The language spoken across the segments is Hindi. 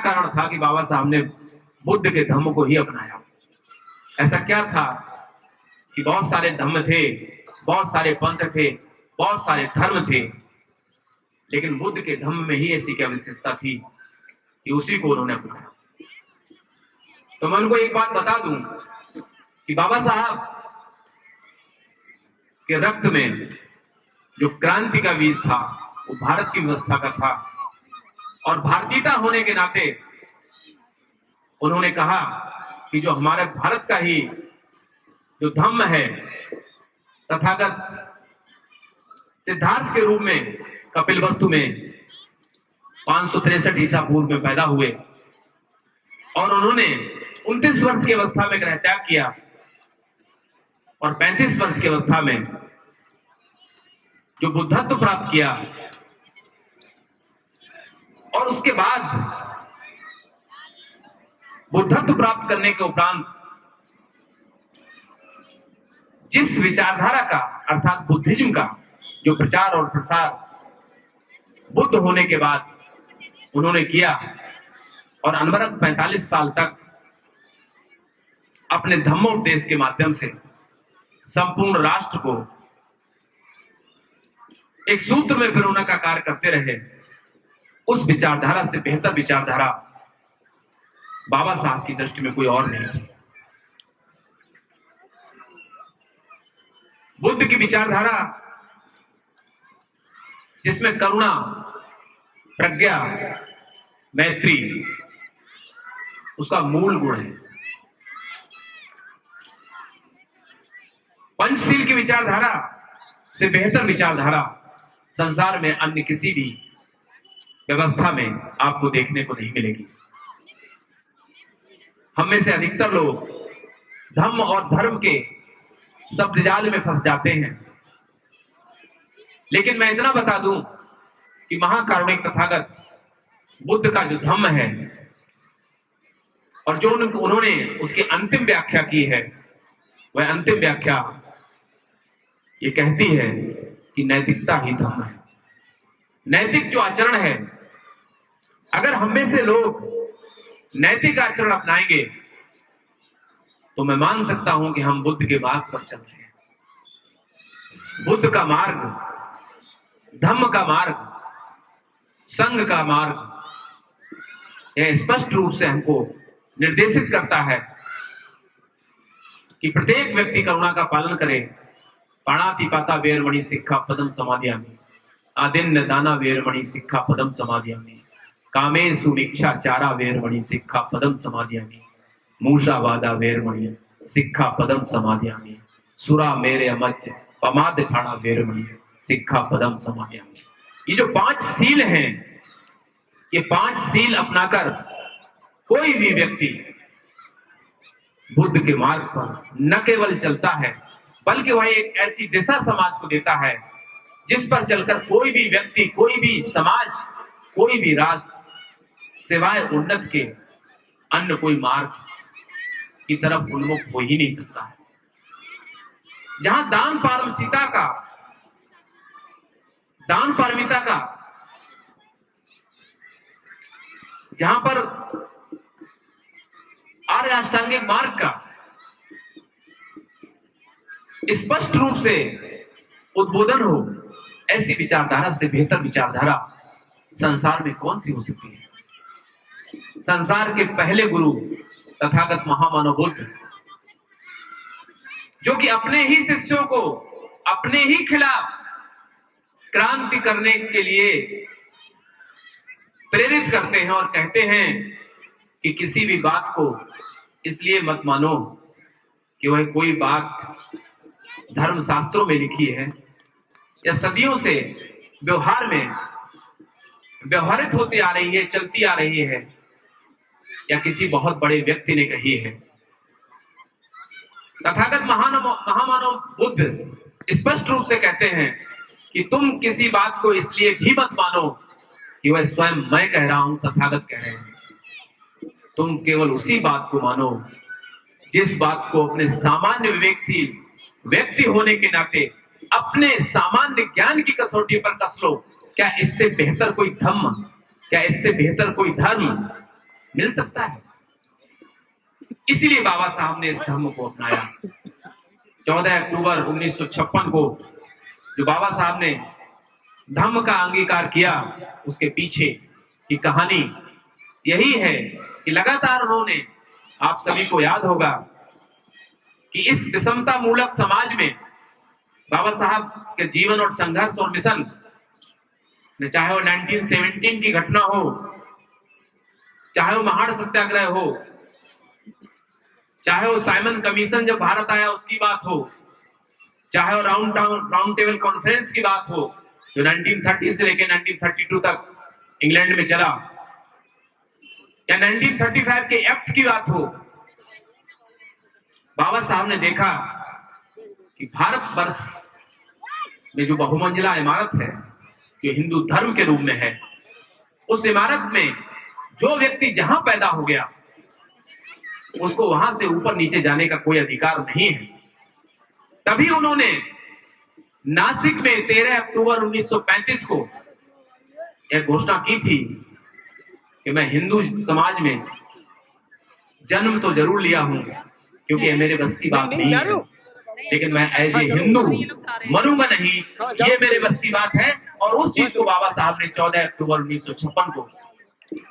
कारण था कि बाबा साहब ने बुद्ध के धम्म को ही अपनाया? ऐसा क्या था कि बहुत सारे धम्म थे, बहुत सारे पंथ थे, बहुत सारे धर्म थे, लेकिन बुद्ध के धम्म में ही ऐसी क्या विशेषता थी कि उसी को उन्होंने अपनाया? तो मैं उनको एक बात बता दूं कि बाबा साहब के रक्त में जो क्रांति का बीज था वो भारत की व्यवस्था का था, और भारतीयता होने के नाते उन्होंने कहा कि जो हमारे भारत का ही जो धम्म है, तथागत सिद्धार्थ के रूप में कपिलवस्तु में 563 ईसा पूर्व में पैदा हुए, और उन्होंने 29 वर्ष की अवस्था में ग्रह त्याग किया और 35 वर्ष की अवस्था में जो बुद्धत्व प्राप्त किया, और उसके बाद बुद्धत्व प्राप्त करने के उपरांत जिस विचारधारा का अर्थात बुद्धिज्म का जो प्रचार और प्रसार बुद्ध होने के बाद उन्होंने किया, और अनवरत 45 साल तक अपने धम्मोपदेश के माध्यम से संपूर्ण राष्ट्र को एक सूत्र में पिरोने का कार्य करते रहे, उस विचारधारा से बेहतर विचारधारा बाबा साहब की दृष्टि में कोई और नहीं थी। बुद्ध की विचारधारा जिसमें करुणा, प्रज्ञा, मैत्री उसका मूल गुण है। पंचशील की विचारधारा से बेहतर विचारधारा संसार में अन्य किसी भी व्यवस्था में आपको देखने को नहीं मिलेगी। हम में से अधिकतर लोग धम्म और धर्म के शब्दजाल में फंस जाते हैं, लेकिन मैं इतना बता दूं कि महाकारुणिक तथागत बुद्ध का जो धम्म है और जो उन्होंने उसकी अंतिम व्याख्या की है, वह अंतिम व्याख्या ये कहती है कि नैतिकता ही धम्म है। नैतिक जो आचरण है, अगर हम में से लोग नैतिक आचरण अपनाएंगे तो मैं मान सकता हूं कि हम बुद्ध के मार्ग पर चल रहे हैं। बुद्ध का मार्ग, धम्म का मार्ग, संघ का मार्ग यह स्पष्ट रूप से हमको निर्देशित करता है कि प्रत्येक व्यक्ति करुणा का पालन करे। पाणातिपाता वेरमणि सिक्खा पदम समादियामि, आदिन्य दाना वेरमणि सिक्खा पदम समादियामि, कामेषु मिच्छाचारा वेरमणि सिक्खा पदम समादियामि, मूषावादा वेरमणि सिक्खा पदम समादियामि, सुरा मेरे अमच पमाद ठाणा वेरमणि सिक्खा पदम समादियामि। ये जो 5 सील हैं, ये 5 सील अपनाकर कोई भी व्यक्ति बुद्ध के मार्ग पर न केवल चलता है, बल्कि वह एक ऐसी दिशा समाज को देता है जिस पर चलकर कोई भी व्यक्ति, कोई भी समाज, कोई भी राष्ट्र सिवाय उन्नत के अन्य कोई मार्ग की तरफ उन्मुख हो ही नहीं सकता है। जहां दान पारमिता का, जहां पर आर्य अष्टांगिक मार्ग का स्पष्ट रूप से उद्बोधन हो, ऐसी विचारधारा से बेहतर विचारधारा संसार में कौन सी हो सकती है? संसार के पहले गुरु तथागत महामानव बुद्ध, जो कि अपने ही शिष्यों को अपने ही खिलाफ क्रांति करने के लिए प्रेरित करते हैं और कहते हैं कि किसी भी बात को इसलिए मत मानो कि वह कोई बात धर्म शास्त्रों में लिखी है या सदियों से व्यवहार में व्यवहारित होती आ रही है, चलती आ रही है, या किसी बहुत बड़े व्यक्ति ने कही है। तथागत महामानव बुद्ध स्पष्ट रूप से कहते हैं कि तुम किसी बात को इसलिए भी मत मानो कि वह स्वयं मैं कह रहा हूं, तथागत कह रहे हैं। तुम केवल उसी बात को मानो जिस बात को अपने सामान्य विवेकशील व्यक्ति होने के नाते अपने सामान्य ज्ञान की कसौटी पर कस लो। क्या इससे बेहतर कोई धम्म, क्या इससे बेहतर कोई धर्म, मिल सकता है। इसीलिए बाबा साहब ने इस धर्म को अपनाया। 14 अक्टूबर 1956 को जो बाबा साहब ने धम्म का अंगीकार किया, उसके पीछे की कहानी यही है कि लगातार उन्होंने, आप सभी को याद होगा कि इस विषमता मूलक समाज में बाबा साहब के जीवन और संघर्ष और मिशन, चाहे वो 1917 की घटना हो, चाहे वो महान सत्याग्रह हो, चाहे वो साइमन कमीशन जब भारत आया उसकी बात हो, चाहे वो राउंड टेबल कॉन्फ्रेंस की बात हो जो 1930 से लेकर 1932 तक इंग्लैंड में चला, या 1935 के एक्ट की बात हो, बाबा साहब ने देखा कि भारतवर्ष में जो बहुमंजिला इमारत है, जो हिंदू धर्म के रूप में है, उस इमारत में जो व्यक्ति जहां पैदा हो गया उसको वहां से ऊपर नीचे जाने का कोई अधिकार नहीं है। तभी उन्होंने नासिक में 13 अक्टूबर 1935 को यह घोषणा की थी कि मैं हिंदू समाज में जन्म तो जरूर लिया हूं, क्योंकि यह मेरे बस की बात नहीं है, लेकिन मैं एज ए हिंदू मरूंगा नहीं, ये मेरे बस की बात है। और उस चीज को बाबा साहब ने 14 अक्टूबर 1956 को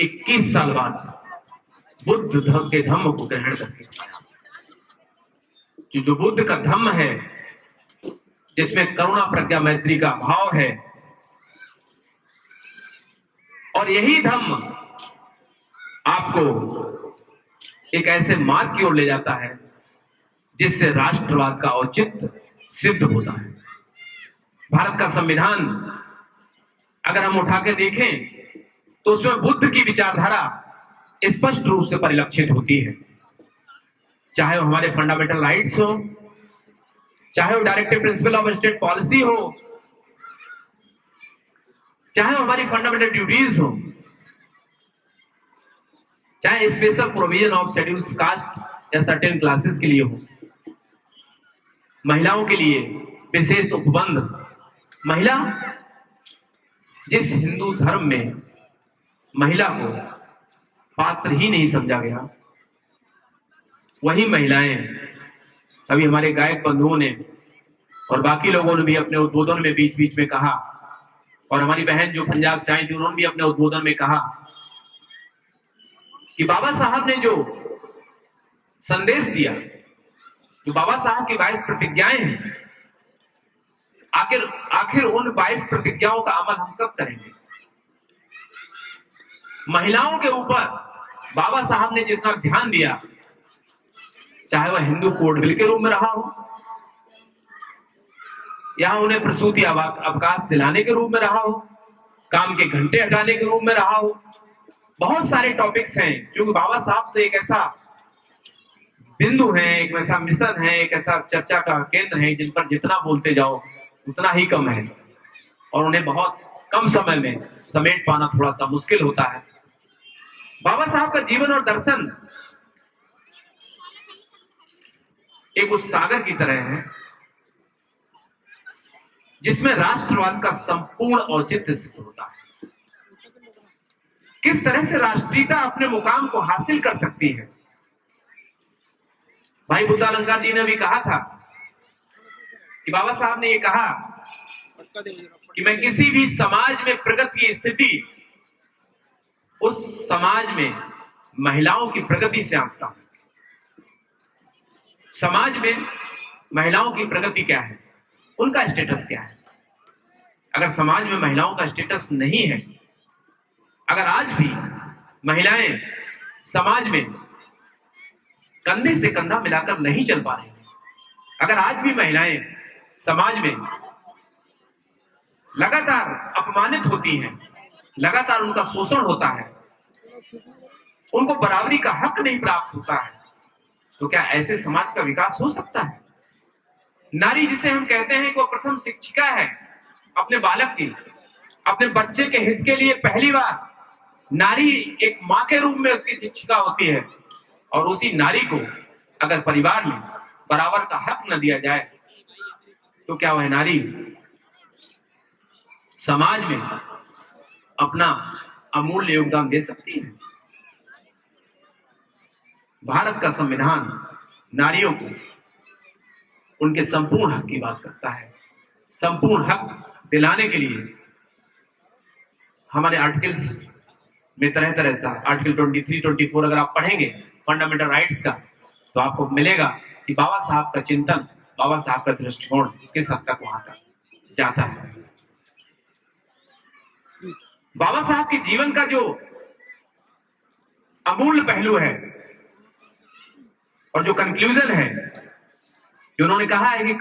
21 साल बाद बुद्ध के धम्म को ग्रहण करके जो बुद्ध का धम्म है, जिसमें करुणा प्रज्ञा मैत्री का भाव है, और यही धम्म आपको एक ऐसे मार्ग की ओर ले जाता है जिससे राष्ट्रवाद का औचित्य सिद्ध होता है। भारत का संविधान अगर हम उठा के देखें तो उसमें बुद्ध की विचारधारा स्पष्ट रूप से परिलक्षित होती है, चाहे वो हमारे फंडामेंटल राइट्स हो, चाहे वो directive principle of state policy हो, चाहे वो हमारी फंडामेंटल ड्यूटीज हो, चाहे special provision of schedules caste या सर्टेन क्लासेस के लिए हो, महिलाओं के लिए विशेष उपबंध। महिला, जिस हिंदू धर्म में महिला को पात्र ही नहीं समझा गया, वही महिलाएं अभी हमारे गायक बंधुओं ने और बाकी लोगों ने भी अपने उद्बोधन में बीच बीच में कहा, और हमारी बहन जो पंजाब से आई थी उन्होंने भी अपने उद्बोधन में कहा कि बाबा साहब ने जो संदेश दिया, जो बाबा साहब की 22 प्रतिज्ञाएं हैं, आखिर उन 22 प्रतिज्ञाओं का अमल हम कब करेंगे? महिलाओं के ऊपर बाबा साहब ने जितना ध्यान दिया, चाहे वह हिंदू कोड बिल के रूप में रहा हो, या उन्हें प्रसूति अवकाश दिलाने के रूप में रहा हो, काम के घंटे हटाने के रूप में रहा हो, बहुत सारे टॉपिक्स हैं। क्योंकि बाबा साहब तो एक ऐसा बिंदु है, एक ऐसा मिशन है, एक ऐसा चर्चा का केंद्र है जिन पर जितना बोलते जाओ उतना ही कम है, और उन्हें बहुत कम समय में समेट पाना थोड़ा सा मुश्किल होता है। बाबा साहब का जीवन और दर्शन एक उस सागर की तरह है जिसमें राष्ट्रवाद का संपूर्ण औचित्य सिद्ध होता है। किस तरह से राष्ट्रीयता अपने मुकाम को हासिल कर सकती है। भाई बुद्धालंकार जी ने भी कहा था कि बाबा साहब ने ये कहा कि मैं किसी भी समाज में प्रगति की स्थिति उस समाज में महिलाओं की प्रगति से आंकता हूं। समाज में महिलाओं की प्रगति क्या है, उनका स्टेटस क्या है। अगर समाज में महिलाओं का स्टेटस नहीं है, अगर आज भी महिलाएं समाज में कंधे से कंधा मिलाकर नहीं चल पा रही, अगर आज भी महिलाएं समाज में लगातार अपमानित होती हैं, लगातार उनका शोषण होता है, उनको बराबरी का हक नहीं प्राप्त होता है, तो क्या ऐसे समाज का विकास हो सकता है? नारी जिसे हम कहते हैं कि वो प्रथम शिक्षिका है अपने बालक की, अपने बच्चे के हित के लिए पहली बार नारी एक मां के रूप में उसकी शिक्षिका होती है, और उसी नारी को अगर परिवार में बराबर का हक न दिया जाए तो क्या वह नारी समाज में अपना अमूल्य योगदान दे सकती है? भारत का संविधान नारियों को उनके संपूर्ण हक की बात करता है। संपूर्ण हक दिलाने के लिए हमारे आर्टिकल्स में तरह तरह से आर्टिकल 23, 24 अगर आप पढ़ेंगे फंडामेंटल राइट्स का, तो आपको मिलेगा कि बाबा साहब का चिंतन, बाबा साहब का दृष्टिकोण किस हद तक वहां तक जाता है। बाबा साहब के जीवन का जो अमूल्य पहलू है और जो कंक्लूजन है कि उन्होंने कहा है कि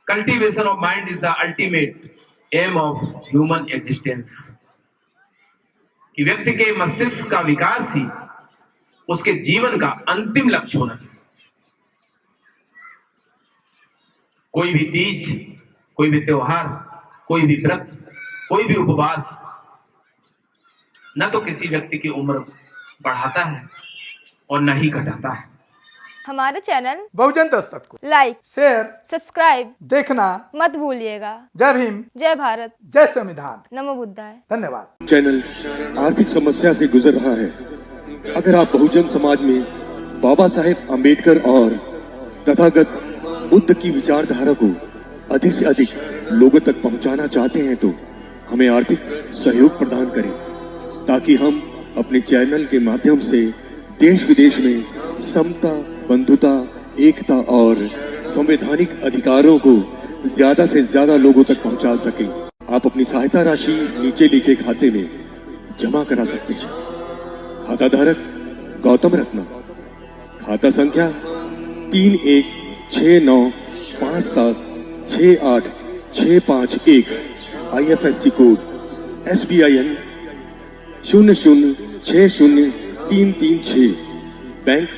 cultivation of mind is the ultimate aim of human existence, कि व्यक्ति के मस्तिष्क का विकास ही उसके जीवन का अंतिम लक्ष्य होना चाहिए। कोई भी तीज, कोई भी त्योहार, कोई भी व्रत, कोई भी उपवास न तो किसी व्यक्ति की उम्र बढ़ाता है और न ही घटाता है। हमारे चैनल बहुजन दस्तक को लाइक, शेयर, सब्सक्राइब देखना मत भूलिएगा। जय भीम, जय भारत, जय संविधान, नमो बुद्धाय। धन्यवाद। चैनल आर्थिक समस्या से गुजर रहा है। अगर आप बहुजन समाज में बाबा साहेब अम्बेडकर और तथागत बुद्ध की विचारधारा को अधिक से अधिक लोगों तक पहुंचाना चाहते हैं तो हमें आर्थिक सहयोग प्रदान करें, ताकि हम अपने चैनल के माध्यम से देश विदेश में समता, बंधुता, एकता और संवैधानिक अधिकारों को ज्यादा से ज्यादा लोगों तक पहुंचा सकें। आप अपनी सहायता राशि नीचे लिखे खाते में जमा करा सकते हैं। खाता धारक गौतम रत्ना, खाता संख्या 316957686551, IFSC कोड SBIN 0060336, बैंक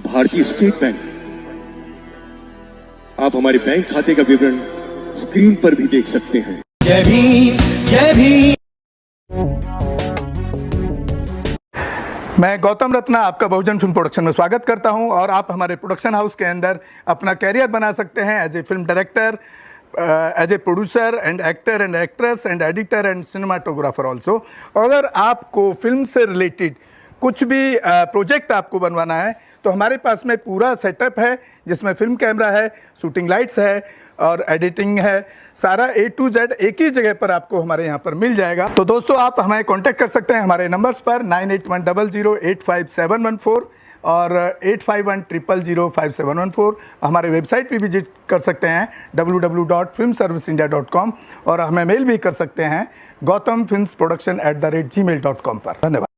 भारतीय स्टेट बैंक। आप हमारे बैंक खाते का विवरण स्क्रीन पर भी देख सकते हैं। जय भीम, जय भीम। मैं गौतम रत्ना आपका बहुजन फिल्म प्रोडक्शन में स्वागत करता हूं और आप हमारे प्रोडक्शन हाउस के अंदर अपना कैरियर बना सकते हैं as a film director, as a producer and actor and actress and editor and cinematographer also. अगर आपको फिल्म से रिलेटेड कुछ भी प्रोजेक्ट आपको बनवाना है तो हमारे पास में पूरा सेटअप है, जिसमें फिल्म कैमरा है, शूटिंग लाइट्स है और एडिटिंग है। सारा A to Z एक ही जगह पर आपको हमारे यहाँ पर मिल जाएगा। तो दोस्तों आप हमें कांटेक्ट कर सकते हैं हमारे नंबर्स पर 9810085714 और 8510005714। हमारे वेबसाइट पे विजिट कर सकते हैं www.filmserviceindia.com और हमें मेल भी कर सकते हैं gautamfilmsproduction@gmail.com पर। धन्यवाद।